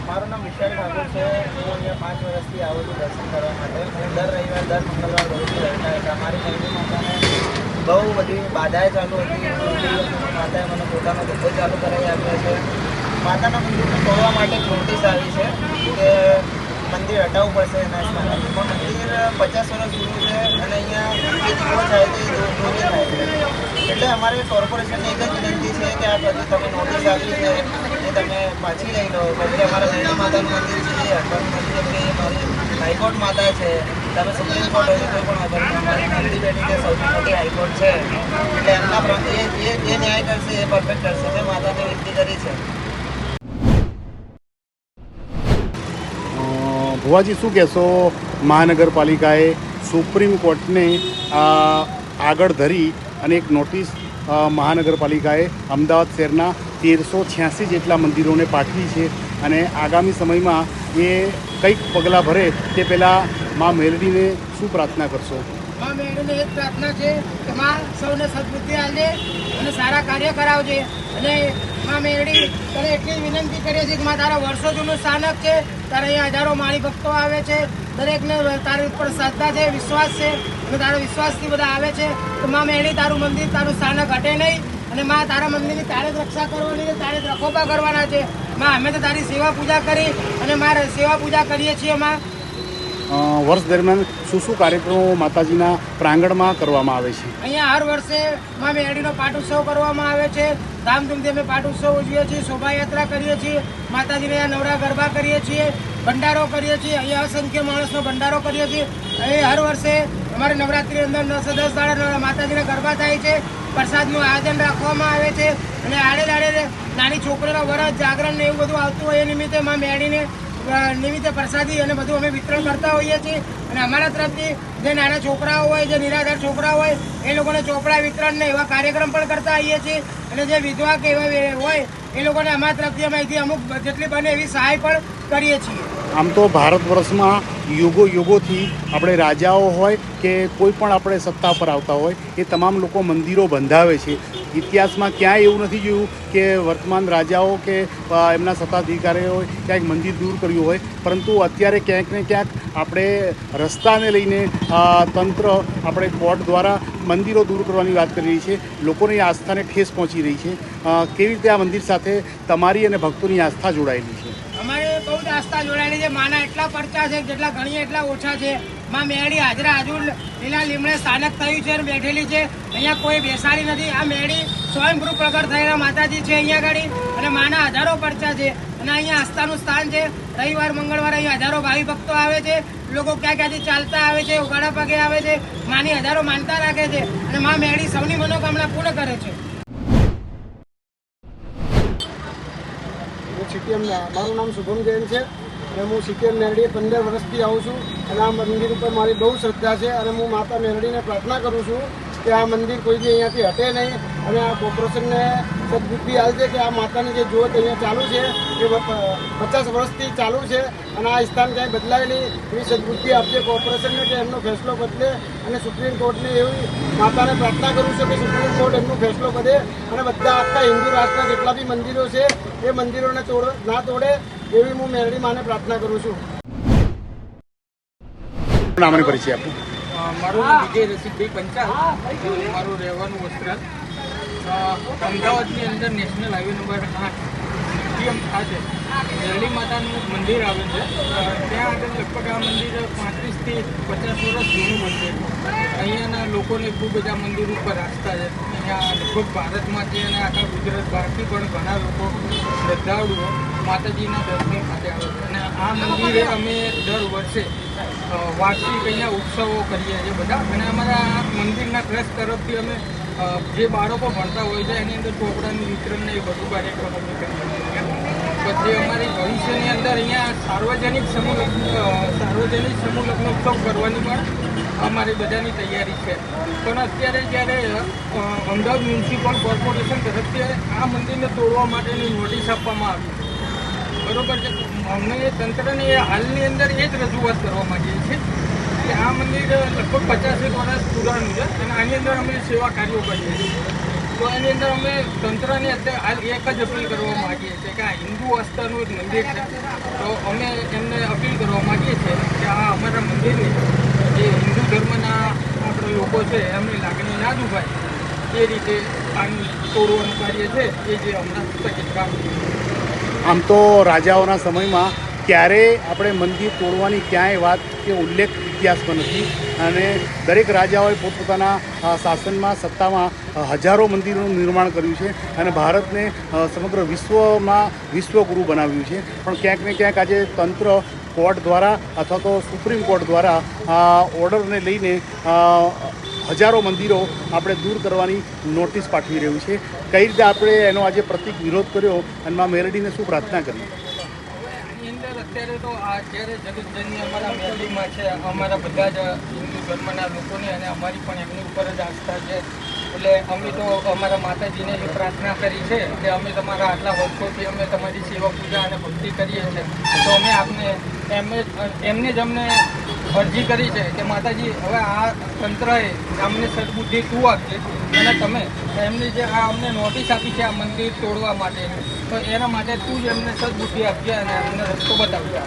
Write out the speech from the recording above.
મારું નામ વિશાલ ઠાકોર છે। હું અહીંયા 5 વર્ષથી આવું છું દર્શન કરવા માટે અને દર રવિવાર દર મંગળવાર રોજથી રહેતા હતા। મારી નૈની માતાને બહુ બધી બાધાએ ચાલુ હતી। માતાએ મને પોતાનો ધંધો ચાલુ કરાવી આપ્યો છે। માતાના મંદિરને તોડવા માટે નોટિસ આવી છે કે મંદિર હટાવવું પડશે એના માટે, પણ મંદિર 50 વર્ષ જૂનું છે અને અહીંયા જે દીવો થાય છે એ ચોરી થાય છે। એટલે અમારે કોર્પોરેશનને એક જ વિનંતી છે કે આ બધી તમે નોટિસ આપી છે એ તમે પાછી લઈ લો। પછી અમારા નૈની માતાનું મંદિર છે એ હટવાનું નથી, કેમ કે એ મારી હાઈકોર્ટ માતા છે। તમે સુપ્રીમ કોર્ટ હોય કોઈ પણ ખબર નહીં, અમારી નંદી બેટી જે સૌથી મોટી હાઈકોર્ટ છે એટલે એમના એ ન્યાય કરશે, એ પરફેક્ટ કરશે, મેં માતાને વિનંતી કરી છે। ભુવાજી શું કહેશો, મહાનગરપાલિકાએ સુપ્રીમ કોર્ટને આગળ ધરી અને એક નોટિસ મહાનગરપાલિકાએ અમદાવાદ શહેરના 1386 જેટલા મંદિરોને પાઠવી છે અને આગામી સમયમાં એ કંઈક પગલાં ભરે તે પહેલાં મા મેલડીને શું પ્રાર્થના કરશો? મા મેલડીને એક પ્રાર્થના છે કે મા સૌને સદબુદ્ધિ આપજે અને સારા કાર્ય કરાવજે। અને મા મેલડી તને એટલી વિનંતી કરીએ છીએ કે મા તારા વર્ષો જૂનું સ્થાનક છે, તારા અહીંયા હજારો માળી ભક્તો આવે છે, દરેકને તારી ઉપર શ્રદ્ધા છે, વિશ્વાસ છે અને તારા વિશ્વાસથી બધા આવે છે। તો મા મેલડી તારું મંદિર તારું સ્થાનક હટે નહીં અને મા તારા મંદિરની તારે જ રક્ષા કરવાની છે, તારે જ રખોપા કરવાના છે। મા અમે તો તારી સેવા પૂજા કરી અને મારે સેવા પૂજા કરીએ છીએ। મા વર્ષ દરમિયાન શું શું કાર્યક્રમો માતાજીના પ્રાંગણમાં કરવામાં આવે છે? અહીંયા હર વર્ષે મા મેલડીનો પાટોત્સવ કરવામાં આવે છે। ધામધૂમથી અમે પાટોત્સવ ઉજવીએ છીએ, શોભાયાત્રા કરીએ છીએ, માતાજીને અહીંયા નવરા ગરબા કરીએ છીએ, ભંડારો કરીએ છીએ, અહીંયા અસંખ્ય માણસનો ભંડારો કરીએ છીએ। અહીં હર વર્ષે અમારે નવરાત્રિની અંદર 10 દાડા માતાજીના ગરબા થાય છે, પ્રસાદનું આયોજન રાખવામાં આવે છે અને આડે દાડે નાની છોકરીઓના વરસ જાગરણ ને એવું બધું આવતું હોય એ નિમિત્તે મા મેલડીને નિમિત્તે પ્રસાદી અને બધું અમે વિતરણ કરતા હોઈએ છીએ। અને અમારા તરફથી જે નાના છોકરાઓ હોય, જે નિરાધાર છોકરાઓ હોય એ લોકોને ચોપડા વિતરણ ને એવા કાર્યક્રમ પણ કરતા આવીએ છીએ। અને જે વિધવા કે એવા હોય એ લોકોને અમારા તરફથી અમે અહીંથી અમુક જેટલી બને એવી સહાય પણ કરીએ છીએ। આમ તો ભારત વર્ષમાં યુગોથી આપણે રાજાઓ હોય કે કોઈ પણ આપણે સત્તા પર આવતા હોય એ તમામ લોકો મંદિરો બંધાવે છે। ઇતિહાસમાં ક્યાંય એવું નથી જોયું કે વર્તમાન રાજાઓ કે એમના સત્તાધિકારીઓએ ક્યાંક મંદિર દૂર કર્યું હોય, પરંતુ અત્યારે ક્યાંક ને ક્યાંક આપણે રસ્તાને લઈને તંત્ર આપણે કોર્ટ દ્વારા મંદિરો દૂર કરવાની વાત કરી રહી છે, લોકોની આસ્થાને ઠેસ પહોંચી રહી છે। કેવી રીતે આ મંદિર સાથે તમારી અને ભક્તોની આસ્થા જોડાયેલી છે? અમારે બહુ જ આસ્થા જોડાયેલી છે। માના એટલા પરચા છે, જેટલા ગણીએ એટલા ઓછા છે। મા મેલડી હાજરા હજુર લીલા લીમડે સ્થાનક થયું છે અને બેઠેલી છે, અહીંયા કોઈ બેસાડી નથી। આ મેલડી સ્વયંભૂ પ્રગટ થયેલા માતાજી છે અહીંયા આગળ અને માના હજારો પરચા છે અને અહીંયા આસ્થાનું સ્થાન છે। રવિવાર મંગળવાર અહીંયા હજારો ભાવિ ભક્તો આવે છે, લોકો ક્યાં ક્યાંથી ચાલતા આવે છે, ઉઘાડા પગે આવે છે, માની હજારો માનતા રાખે છે અને મા મેલડી સૌની મનોકામના પૂર્ણ કરે છે। મારું નામ શુભમ જૈન છે અને હું સિકેર મેલડી 15 વર્ષથી આવું છું અને આ મંદિર ઉપર મારી બહુ શ્રદ્ધા છે અને હું માતા મેલડીને પ્રાર્થના કરું છું કે આ મંદિર કોઈ બી અહીંયાથી હટે નહીં અને આ કોર્પોરેશનને સદબુદ્ધિ આપજે કે આ માતાની જે જ્યોત અહીંયા ચાલુ છે એ 50 વર્ષથી ચાલુ છે અને આ સ્થાન ક્યાંય બદલાય નહીં એવી સદબુદ્ધિ આપજે કોર્પોરેશનને કે એમનો ફેસલો બદલે। અને સુપ્રીમ કોર્ટને એવી માતાને પ્રાર્થના કરું છું કે સુપ્રીમ કોર્ટ એમનો ફેસલો બદલે અને બધા આખા હિન્દુ રાષ્ટ્રના જેટલા બી મંદિરો છે એ મંદિરોને ના તોડે એવી હું મેલડી માને પ્રાર્થના કરું છું। નામની પરિચય આપો. મારું નામ વિજય રસિકભાઈ પંચાલ, મારું રહેવાનું વસ્ત્રાલ. અમદાવાદની અંદર નેશનલ હાઈવે નંબર 8 ટીએમ ખાતે મેરડી માતાનું મંદિર આવેલ છે. ત્યાં આગળ લગભગ આ મંદિર 35 થી 50 વર્ષ જૂનું મંદિર. અહીંયાના લોકોને ખૂબ જ આ મંદિર ઉપર આસ્થા છે. અહીંયા લગભગ ભારતમાંથી અને આખા ગુજરાત બહારથી પણ ઘણા લોકો શ્રદ્ધાળુઓ માતાજીના દર્શન માટે આવે છે. અને આ મંદિરે અમે દર વર્ષે વાર્ષિક અહીંયા ઉત્સવો કરીએ છીએ બધા. અને અમારા મંદિરના ટ્રસ્ટ તરફથી અમે જે બાળકો ભણતા હોય છે એની અંદર ચોપડાનું વિતરણ એ બધું કાર્યક્રમ અમે કરીએ છીએ. પછી અમારી ભવિષ્યની અંદર અહીંયા સાર્વજનિક સમૂહ લગ્નોત્સવ કરવાની પણ અમારી બધાની તૈયારી છે. પણ અત્યારે જ્યારે અમદાવાદ મ્યુનિસિપલ કોર્પોરેશન તરફથી આ મંદિરને તોડવા માટેની નોટિસ આપવામાં આવી, બરોબર છે, અમને તંત્રને હાલની અંદર એ જ રજૂઆત કરવા માંગીએ છીએ કે આ મંદિર લગભગ 50 વર્ષ પુરાણું છે અને આની અંદર અમે સેવા કાર્યો કરીએ છીએ. તો એની અંદર અમે તંત્રને અત્યારે હાલ એક જ અપીલ કરવા માગીએ છીએ કે આ હિન્દુ આસ્થાનું એક મંદિર છે. તો અમે એમને અપીલ કરવા માગીએ છીએ કે આ અમારા મંદિરની જે હિન્દુ ધર્મના આપણે લોકો છે એમની લાગણી ના દુભાય એ રીતે આનું તોડવાનું કાર્ય છે એ જે હમણાં સ્થગિત કામ. આમ તો રાજાઓના સમયમાં ક્યારેય આપણે મંદિર તોડવાની ક્યાંય વાત કે ઉલ્લેખ ઇતિહાસમાં નથી. અને દરેક રાજાઓએ પોતપોતાના શાસનમાં સત્તામાં હજારો મંદિરોનું નિર્માણ કર્યું છે અને ભારતને સમગ્ર વિશ્વમાં વિશ્વગુરુ બનાવ્યું છે. પણ ક્યાંક ને ક્યાંક આજે તંત્ર કોર્ટ દ્વારા અથવા તો સુપ્રીમ કોર્ટ દ્વારા ઓર્ડરને લઈને હજારો મંદિરો આપણે દૂર કરવાની નોટિસ પાઠવી રહ્યું છે. કઈ રીતે આપણે એનો આજે પ્રતિક વિરોધ કર્યો અને મા મેરડીને શું પ્રાર્થના કરી? આની અંદર અત્યારે તો આ જ્યારે જગતજનની અમારા મેરડીમાં છે, અમારા બધા જ હિન્દુ ધર્મના લોકોની અને અમારી પણ એમની ઉપર જ આસ્થા છે. એટલે અમે તો અમારા માતાજીને જે પ્રાર્થના કરી છે કે અમે તમારા આટલા વર્ષોથી અમે તમારી સેવા પૂજા અને ભક્તિ કરીએ છીએ, તો અમે આપને એમને જ અમને અરજી કરી છે કે માતાજી હવે આ તંત્રએ અમને સદબુદ્ધિ તું આપજે અને તમે એમની જે આ અમને નોટિસ આપી છે આ મંદિર તોડવા માટેની, તો એના માટે તું જ એમને સદબુદ્ધિ આપજે અને અમને રસ્તો બતાવજે.